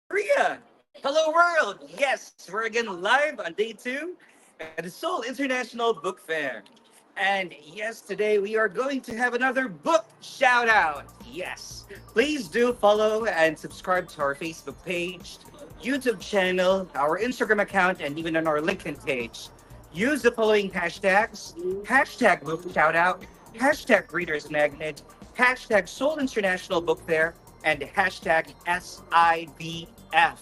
Korea. Hello, world. Yes, we're again live on day two at the Seoul International Book Fair. And yes, today we are going to have another book shout out. Yes, please do follow and subscribe to our Facebook page, YouTube channel, our Instagram account, and even on our LinkedIn page. Use the following hashtags: hashtag book shout out, hashtag readers magnet, hashtag Seoul International Book Fair, and hashtag SIBF.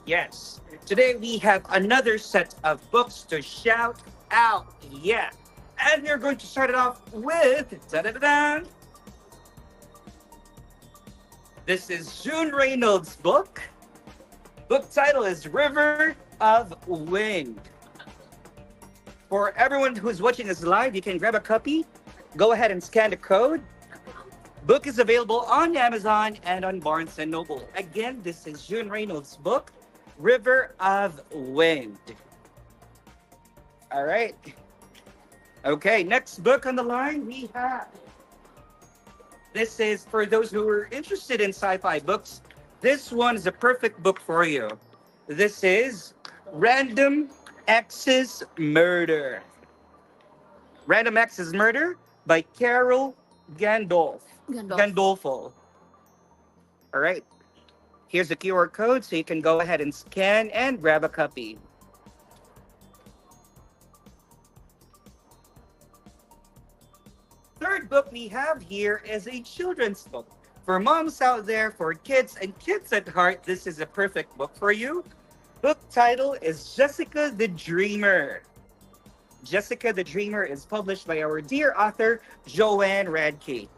Yes, today we have another set of books to shout out. Yeah. And we're going to start it off with da-da-da-da. This is June Reynolds' book. Book title is River of Wind. For everyone who's watching us live, you can grab a copy. Go ahead and scan the code. Book is available on Amazon and on Barnes& and Noble. Again, this is June Reynolds' book, River of Wind. All right. Okay, next book on the line we have. This is for those who are interested in sci-fi books. This one is a perfect book for you. This is Random Access Murder. Random Access Murder by Carol Gandolfo. All right. Here's the QR code so you can go ahead and scan and grab a copy. Third book we have here is a children's book. For moms out there, for kids and kids at heart, this is a perfect book for you. Book title is Jessica the Dreamer. Jessica the Dreamer is published by our dear author, Joanne Radke.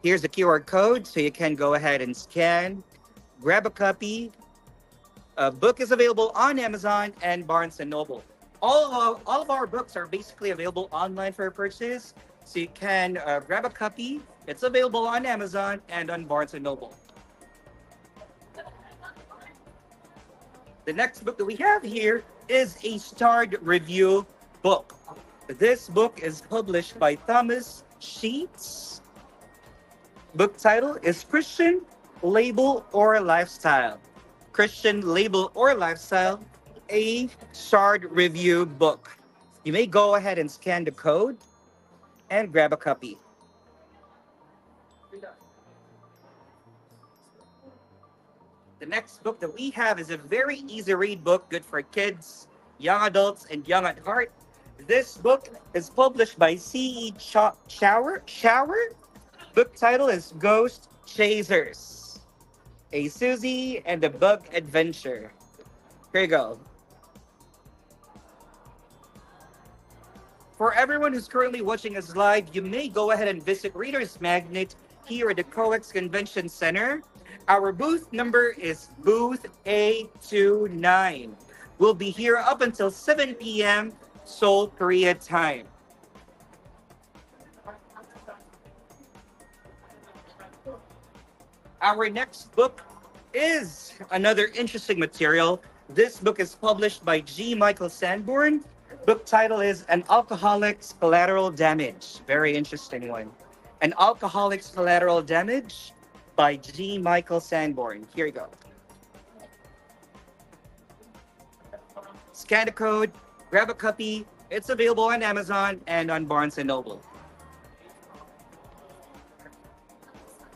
Here's the QR code so you can go ahead and scan, grab a copy. A book is available on Amazon and Barnes& and Noble. All of our books are basically available online for purchase, so you can grab a copy. It's available on Amazon and on Barnes & Noble. The next book that we have here is a starred review book. This book is published by Thomas Sheets. Book title is Christian Label or Lifestyle. Christian Label or Lifestyle, a starred review book. You may go ahead and scan the code and grab a copy. The next book that we have is a very easy read book, good for kids, young adults, and young at heart. This book is published by C.E. Shower. Book title is Ghost Chasers, a Susie and the Bug Adventure. Here you go. For everyone who's currently watching us live, you may go ahead and visit Reader's Magnet here at the COEX Convention Center. Our booth number is booth A29. We'll be here up until 7 p.m. Seoul, Korea time. Our next book is another interesting material. This book is published by G. Michael Sanborn. Book title is An Alcoholic's Collateral Damage. Very interesting one. An Alcoholic's Collateral Damage by G. Michael Sanborn. Here you go. Scan the code, grab a copy. It's available on Amazon and on Barnes & Noble.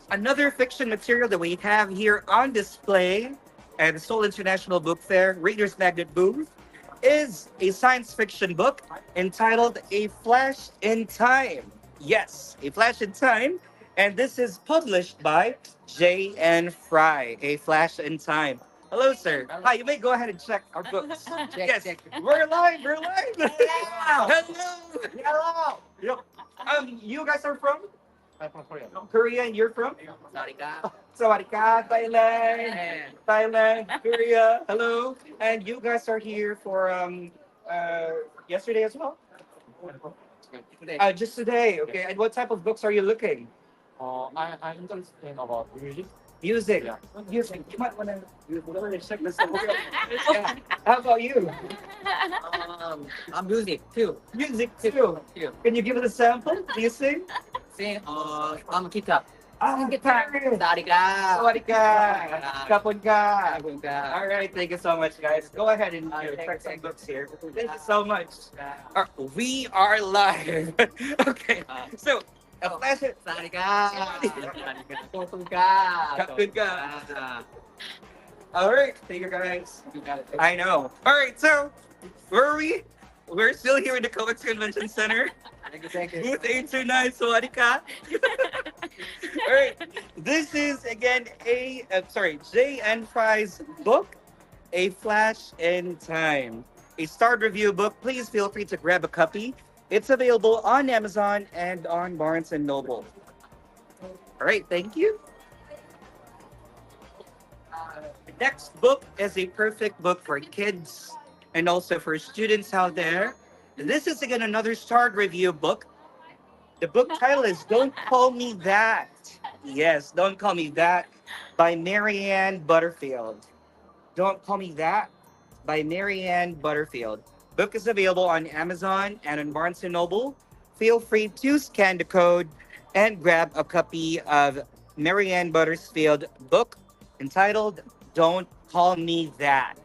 Another fiction material that we have here on display at the Seoul International Book Fair, Reader's Magnet booth, is a science fiction book entitled A Flash in Time. Yes, A Flash in Time. And this is published by J.N. Fry, A Flash in Time. Hello, sir. Hi, you may go ahead and check our books. Yes, we're live. Hello. Hello. You guys are from? I'm from Korea. Korea, and you're from? Sarika. Sawadika, Thailand, Korea. Hello. And you guys are here for yesterday as well? Just today. Okay. And what type of books are you looking? I'm interested about music. Music. Yeah. Music. You might want to check this out. Yeah. How about you? I'm music too. Music too. Can you give us a sample? Do you sing? Sing I'm guitar. Ah, Paris! Dari ka. Sawadee ka! Kapon ka! Kapon ka. All right, thank you so much, guys. Go ahead and check some books here. Thank you so much. We are live. Okay, so a pleasure. Dari ka. Dari ka. Tutong ka. Kapon ka. All right, thank you, guys. I know. All right, so where are we? We're still here in the Comics Convention Center. Thank you. Booth 829, Sawadee ka. All right, this is again J.N. Fry's book, A Flash in Time, a starred review book. Please feel free to grab a copy. It's available on Amazon and on Barnes and Noble. All right, thank you. The next book is a perfect book for kids and also for students out there. This is again another starred review book. The book title is Don't Call Me That. Yes, Don't Call Me That by Marianne Butterfield. Don't Call Me That by Marianne Butterfield. Book is available on Amazon and on Barnes& and Noble. Feel free to scan the code and grab a copy of Marianne Butterfield book entitled Don't Call Me That.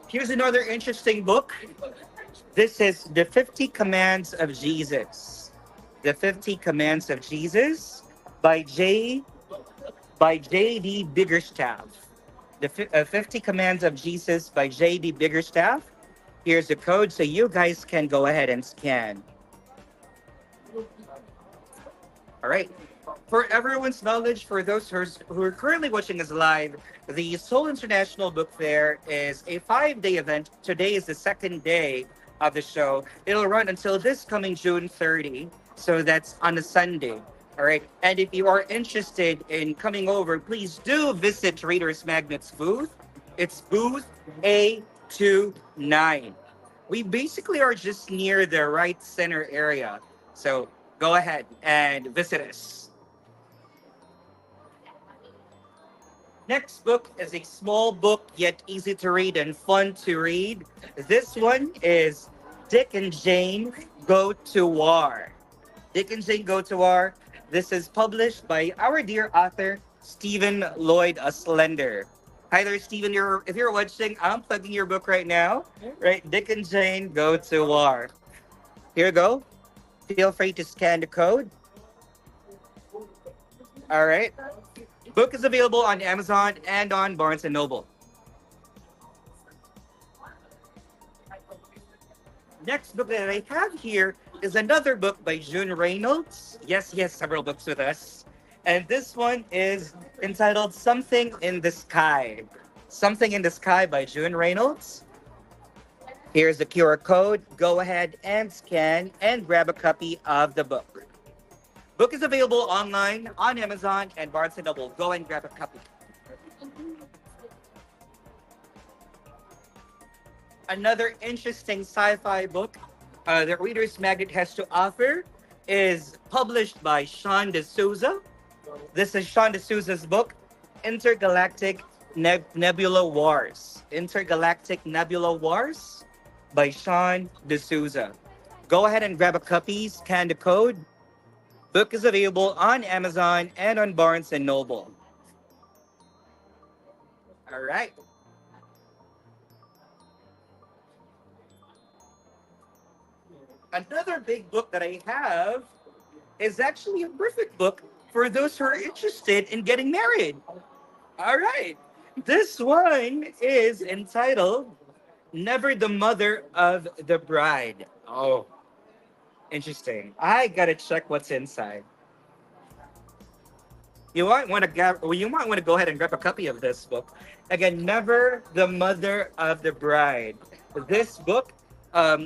Here's another interesting book. This is The 50 Commands of Jesus. The 50 Commands of Jesus by J.D. Biggerstaff. The 50 Commands of Jesus by J.D. Biggerstaff. Here's the code so you guys can go ahead and scan. All right. For everyone's knowledge, for those who are currently watching us live, the Seoul International Book Fair is a 5-day event. Today is the second day of the show. It'll run until this coming June 30. So that's on a Sunday. All right. And if you are interested in coming over, please do visit ReadersMagnet's booth. It's booth A29. We basically are just near the right center area. So go ahead and visit us. Next book is a small book, yet easy to read and fun to read. This one is Dick and Jane Go to War. Dick and Jane Go to War. This is published by our dear author, Stephen Lloyd Slender. Hi there, Stephen. If you're watching, I'm plugging your book right now. Right, Dick and Jane Go to War. Here you go. Feel free to scan the code. All right. Book is available on Amazon and on Barnes and Noble. Next book that I have here is another book by June Reynolds. Yes, several books with us. And this one is entitled Something in the Sky. Something in the Sky by June Reynolds. Here's the QR code. Go ahead and scan and grab a copy of the book. Book is available online on Amazon and Barnes & Noble. Go and grab a copy. Another interesting sci-fi book that Reader's Magnet has to offer is published by Sean D'Souza. This is Sean D'Souza's book, Intergalactic Nebula Wars. Intergalactic Nebula Wars by Sean D'Souza. Go ahead and grab a copy, scan the code. Book is available on Amazon and on Barnes and Noble. All right. Another big book that I have is actually a perfect book for those who are interested in getting married. All right. This one is entitled Never the Mother of the Bride. Oh, interesting. I gotta check what's inside. You might want to go ahead and grab a copy of this book. Again, Never the Mother of the Bride. This book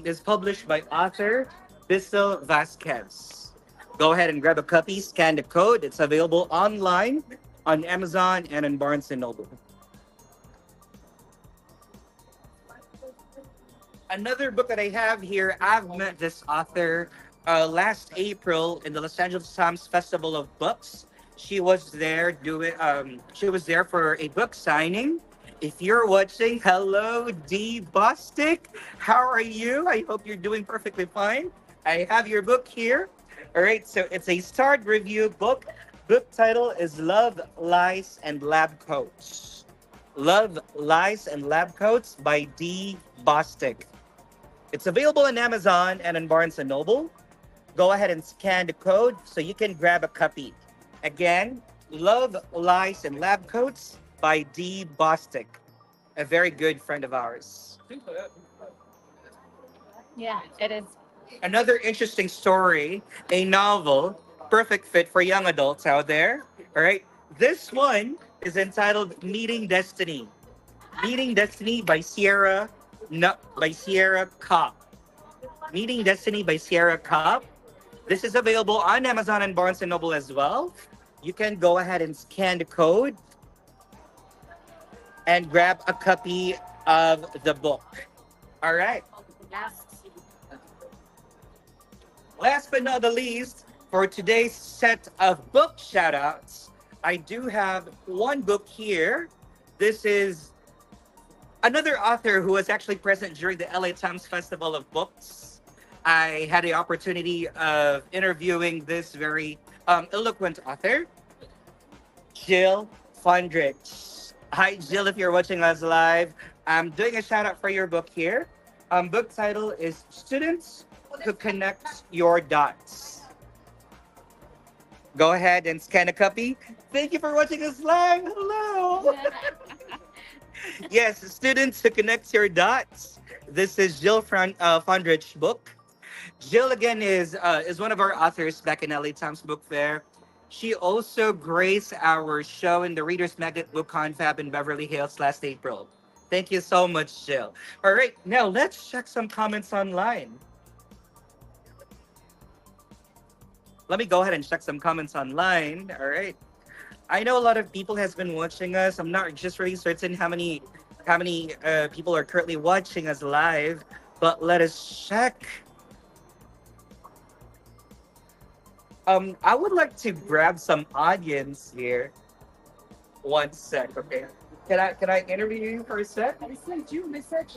is published by author Bissell Vasquez. Go ahead and grab a copy, scan the code. It's available online on Amazon and on Barnes and Noble. Another book that I have here, I've met this author last April in the Los Angeles Times Festival of Books. She was there for a book signing. If you're watching, hello, D. Bostic. How are you? I hope you're doing perfectly fine. I have your book here. All right, so it's a starred review book. Book title is Love, Lies, and Lab Coats. Love, Lies, and Lab Coats by D. Bostic. It's available on Amazon and on Barnes& and Noble. Go ahead and scan the code so you can grab a copy. Again, Love, Lies, and Lab Coats by D. Bostic, a very good friend of ours. Yeah, it is. Another interesting story, a novel, perfect fit for young adults out there. All right. This one is entitled Meeting Destiny. Meeting Destiny by Sierra no, by Sierra Cobb. Meeting Destiny by Sierra Cobb. This is available on Amazon and Barnes& and Noble as well. You can go ahead and scan the code and grab a copy of the book. All right. Yes. Last but not the least, for today's set of book shoutouts, I do have one book here. This is another author who was actually present during the LA Times Festival of Books. I had the opportunity of interviewing this very eloquent author, Jill Fondrich. Hi, Jill, if you're watching us live. I'm doing a shout out for your book here. Book title is Students Who Connect Your Dots. Go ahead and scan a copy. Thank you for watching us live. Hello. Yes, Students Who Connect Your Dots. This is Jill Fondrich's book. Jill again is one of our authors back in LA Times Book Fair. She also graced our show in the Reader's Magnet Book Confab in Beverly Hills last April. Thank you so much, Jill. All right, now let's check some comments online. Let me go ahead and check some comments online. All right. I know a lot of people has been watching us. I'm not just really certain how many people are currently watching us live, but let us check. I would like to grab some audience here. One sec, okay. Can I interview you for a sec? I sent you a message.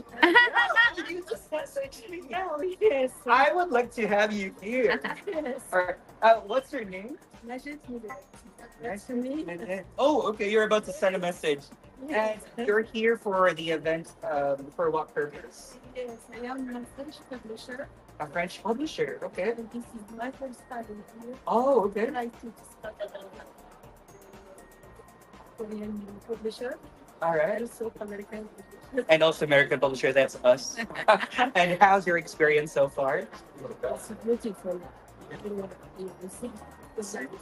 You just messaged me. Oh, yes. I would like to have you here. Yes. All right. What's your name? Message me. That's to me. Oh, okay. You're about to send a message. Yes. And you're here for the event. For what purpose? Yes, I am a French publisher. A French publisher. Okay. And this is my first time here. Oh, okay. I to start a Korean publisher. All right. Also American publisher. And also American publisher. That's us. And how's your experience so far? It's beautiful. You see the service.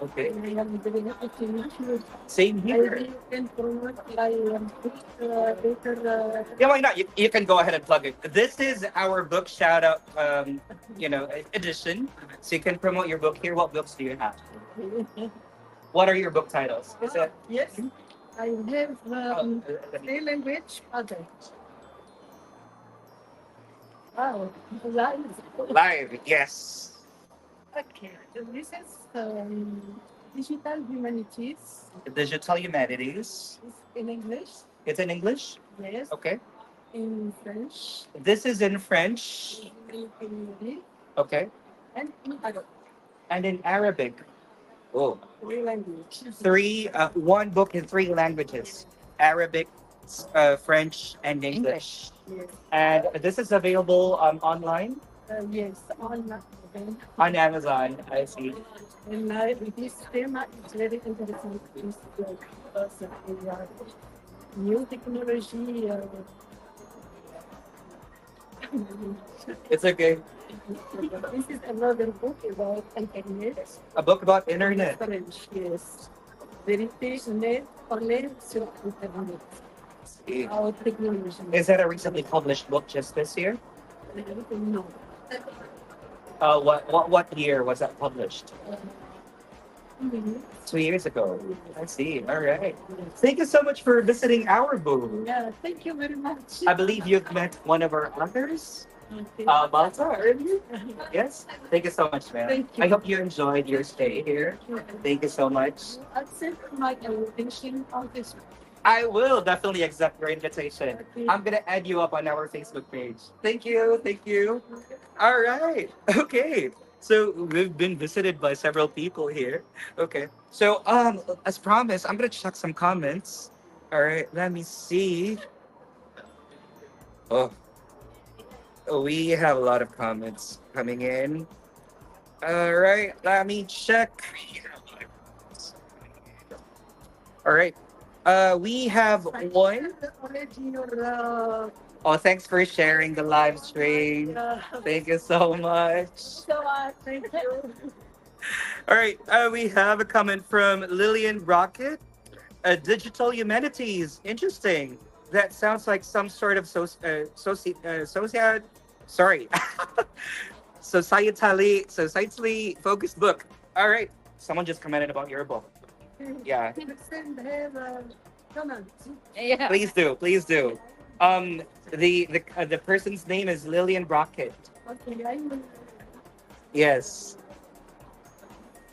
Okay. I am very happy to meet you. Same I here. really can promote my better. Yeah, why not? You can go ahead and plug it. This is our book shout out, edition. So you can promote your book here. What books do you have? What are your book titles? Is it? Yes, I have Oh, three language other. Wow, live. Live, yes. Okay, so this is digital humanities. Digital Humanities. It's in English. It's in English? Yes, Okay. in French, This is in French. in Hindi, Okay. and in Arabic. And in Arabic. Oh. Three languages. One book in three languages: Arabic, French, and English. Yes, And this is available online yes, on on Amazon. I see. and this theme is very interesting. It's because new technology. It's okay. This is another book about internet. A book about internet. French, yes. Vérité net parler sur internet. Our technology. Is that a recently published book just this year? No. What year was that published? Mhm. 2 years ago. I see. All right. Thank you so much for visiting our booth. Yeah, thank you very much. I believe you've met one of our authors, Okay. Malta, earlier. Yes. Thank you so much, man. Thank you. I hope you enjoyed your stay here. Thank you so much. Accept my invitation on this. I will definitely accept your invitation. Okay. I'm gonna add you up on our Facebook page. Thank you, thank you. All right, okay. So we've been visited by several people here. Okay. So as promised, I'm gonna check some comments. All right, let me see. Oh, we have a lot of comments coming in. All right, let me check. All right. We have one. Oh, thanks for sharing the live stream. Thank you so much. So thank you. All right. We have a comment from Lillian Rocket. Digital humanities. Interesting. That sounds like some sort of sorry, societally focused book. All right. Someone just commented about your book. Yeah. Send him comment. Yeah. Please do. Please do. The person's name is Lillian Rocket. Okay, I will. Yes.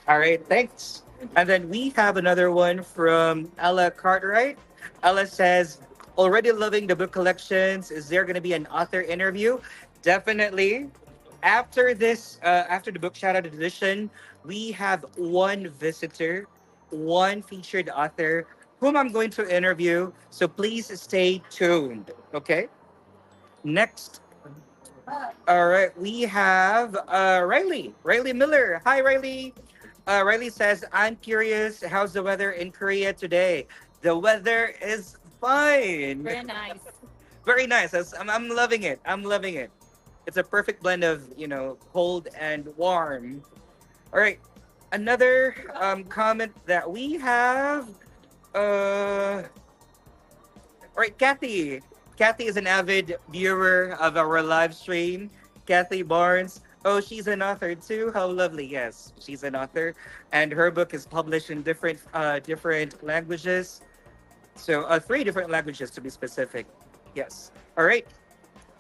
All right. Thanks. And then we have another one from Ella Cartwright. Ella says, already loving the book collections. Is there going to be an author interview? Definitely. After this, after the book shout out edition, we have one visitor, one featured author whom I'm going to interview. So please stay tuned. Okay. Next. All right. We have Riley. Riley Miller. Hi, Riley. Riley says, I'm curious, how's the weather in Korea today? The weather is fine. Very nice. Very nice. I'm loving it. I'm loving it. It's a perfect blend of, cold and warm. All right. Another comment that we have. All right, Kathy. Kathy is an avid viewer of our live stream. Kathy Barnes. Oh, she's an author too. How lovely. Yes, she's an author, and her book is published in different languages. So, three different languages to be specific. Yes. All right.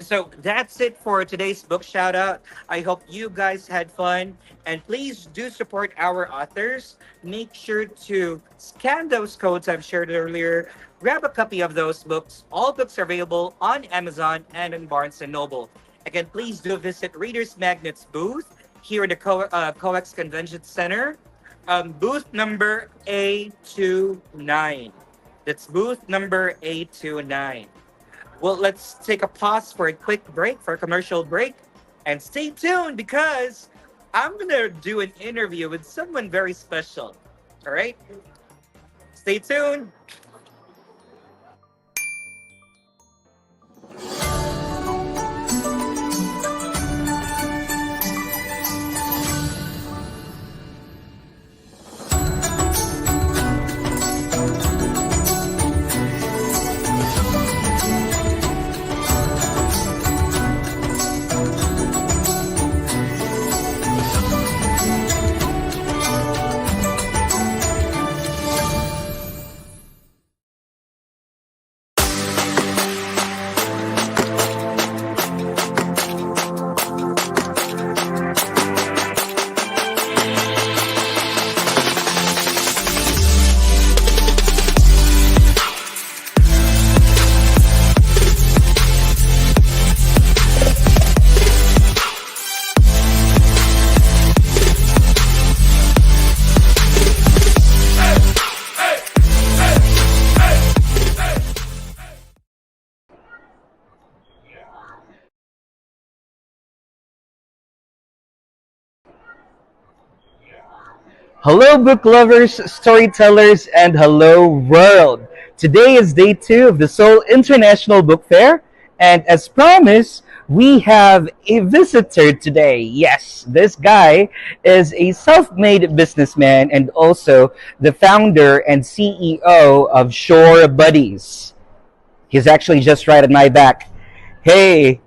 So that's it for today's book shout out. I hope you guys had fun, and please do support our authors. Make sure to scan those codes I've shared earlier. Grab a copy of those books. All books are available on Amazon and in Barnes and Noble. Again, please do visit Readers Magnet's booth here in the COEX Convention Center, booth number A29. That's booth number A29. Well, let's take a pause for a quick break, for a commercial break, and stay tuned because I'm going to do an interview with someone very special. All right? Stay tuned. Hello, book lovers, storytellers, and hello, world. Today is day 2 of the Seoul International Book Fair, and as promised, we have a visitor today. Yes, this guy is a self made businessman and also the founder and CEO of Shore Buddies. He's actually just right at my back. Hey,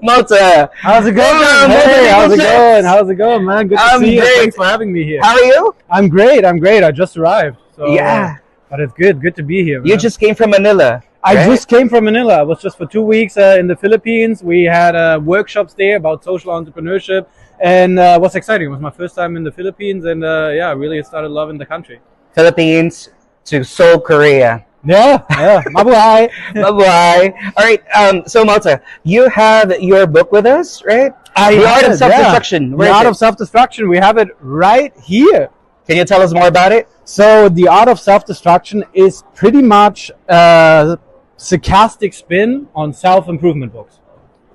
Malta. How's it going? Welcome, Hey, Malta how's it Eagle going? Six. How's it going, man? Good to I'm see you. great. Thanks for having me here. How are you? I'm great. I just arrived. So, Yeah. but it's good to be here, man. You just came from Manila. I right? just came from Manila. I was just for 2 weeks in the Philippines. We had workshops there about social entrepreneurship, and it was exciting. It was my first time in the Philippines, and yeah, I really started loving the country. Philippines to Seoul, Korea. Yeah, yeah. Mabuhay. Bye-bye. All right. So Malta, you have your book with us, right? I The have Art of it, Self-Destruction. yeah. Where The is Art it? of Self-Destruction. We have it right here. Can you tell us more about it? So the Art of Self-Destruction is pretty much a sarcastic spin on self-improvement books.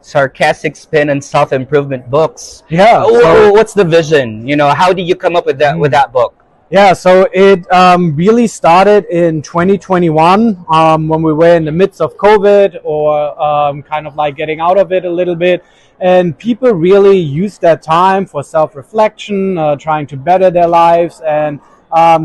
Sarcastic spin and self-improvement books. Yeah. What's the vision? How did you come up with that book? Yeah, so it really started in 2021 when we were in the midst of COVID or kind of like getting out of it a little bit. And people really used that time for self-reflection, trying to better their lives. And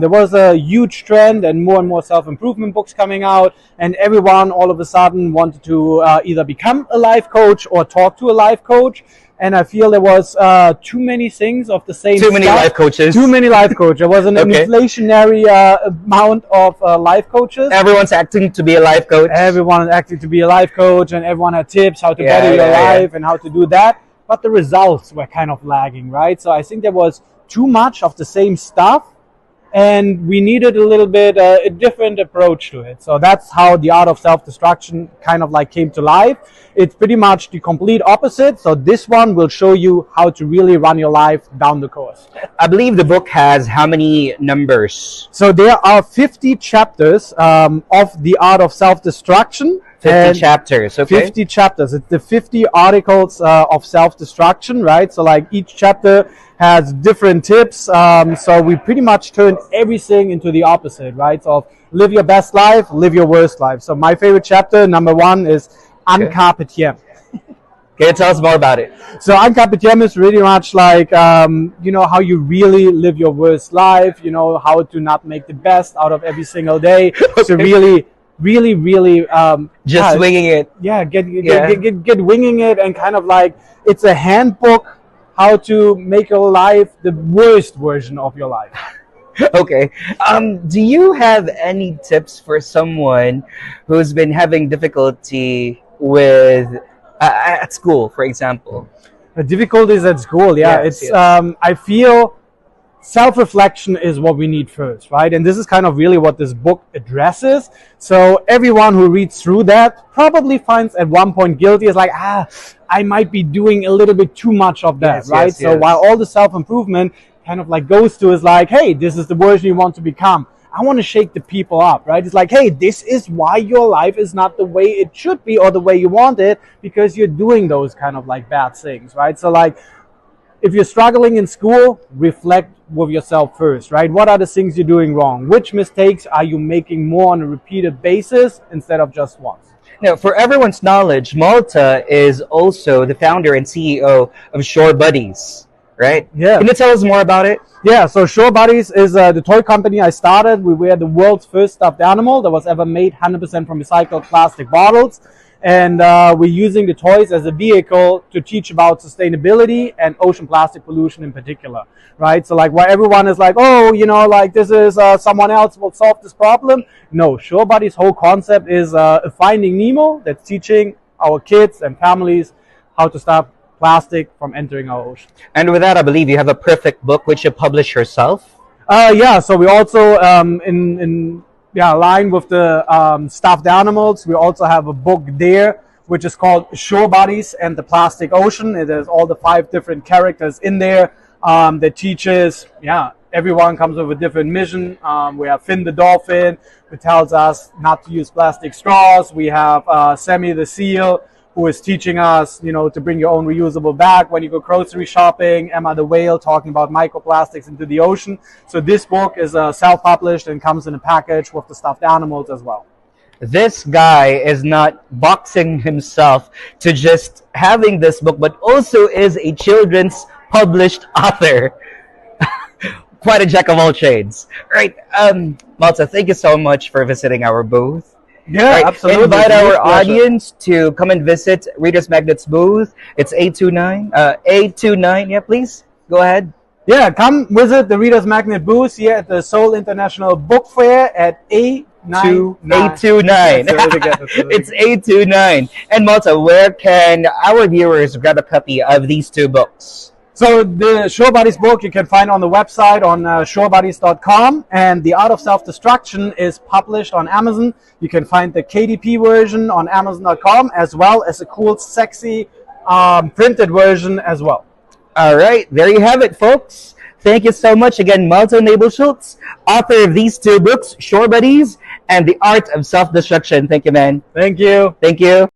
there was a huge trend and more self-improvement books coming out. And everyone all of a sudden wanted to either become a life coach or talk to a life coach. And I feel there was too many things of the same Too many stuff. life coaches. Too many life coaches. There was an Okay. inflationary amount of life coaches. Everyone's acting to be a life coach. Everyone acting to be a life coach, and everyone had tips how to Yeah, better your yeah, yeah. life and how to do that. But the results were kind of lagging, right? So I think there was too much of the same stuff, and we needed a little bit a different approach to it. So that's how the Art of Self-Destruction kind of like came to life. It's pretty much the complete opposite. So this one will show you how to really run your life down the course. I believe the book has how many numbers? So there are 50 chapters of the Art of Self-Destruction. 50 And chapters, okay? 50 chapters. It's the 50 articles of self-destruction, right? So like each chapter has different tips. So we pretty much turned everything into the opposite, right? So live your best life, live your worst life. So my favorite chapter, number 1, is Uncarpe Diem. Can you tell us more about it? So Uncarpe Diem is really much like, how you really live your worst life, how to not make the best out of every single day. So really Just winging it. yeah, get winging it, and kind of like it's a handbook how to make your life the worst version of your life. Okay. Do you have any tips for someone who's been having difficulty with at school, for example? The difficulties at school, yeah, Yes, it's yes. I feel self-reflection is what we need first, right? And this is kind of really what this book addresses. So everyone who reads through that probably finds at one point guilty, is like, I might be doing a little bit too much of that, Yes, right? yes, So yes. while all the self-improvement kind of like goes to is like, hey, this is the version you want to become. I want to shake the people up, right? It's like, hey, this is why your life is not the way it should be or the way you want it, because you're doing those kind of like bad things, right? So like, if you're struggling in school, reflect with yourself first, right? What are the things you're doing wrong? Which mistakes are you making more on a repeated basis instead of just once? Now, for everyone's knowledge, Malta is also the founder and CEO of Shore Buddies, right? Yeah. Can you tell us more about it? Yeah, so Shore Buddies is the toy company I started. We were the world's first stuffed animal that was ever made 100% from recycled plastic bottles. And we're using the toys as a vehicle to teach about sustainability and ocean plastic pollution in particular, right? So like, where everyone is like, oh, like this is someone else will solve this problem. No, Shore Buddies' whole concept is a Finding Nemo that's teaching our kids and families how to stop plastic from entering our ocean. And with that, I believe you have a perfect book which you publish yourself. Yeah, so we also in line with the stuffed animals, we also have a book there which is called Shore Buddies and the Plastic Ocean. It has all the 5 different characters in there that teaches, everyone comes with a different mission. We have Finn the dolphin, who tells us not to use plastic straws. We have Sammy the seal, who is teaching us, to bring your own reusable bag when you go grocery shopping. Emma the whale talking about microplastics into the ocean. So this book is self-published and comes in a package with the stuffed animals as well. This guy is not boxing himself to just having this book, but also is a children's published author. Quite a jack of all trades. Right. Malta, thank you so much for visiting our booth. Yeah, Right. absolutely. Invite our Pleasure. audience to come and visit Readers Magnet's booth. It's A29. A29, yeah, please. Go ahead. Yeah, come visit the Readers Magnet booth here at the Seoul International Book Fair at A29. A29. That's really good, that's really It's good. A29. And Malta, where can our viewers grab a copy of these 2 books? So the Shore Buddies book you can find on the website on shorebuddies.com, and The Art of Self-Destruction is published on Amazon. You can find the KDP version on amazon.com, as well as a cool, sexy printed version as well. All right, there you have it, folks. Thank you so much again, Malto Nabel-Schultz, author of these two books, Shore Buddies and The Art of Self-Destruction. Thank you, man. Thank you. Thank you.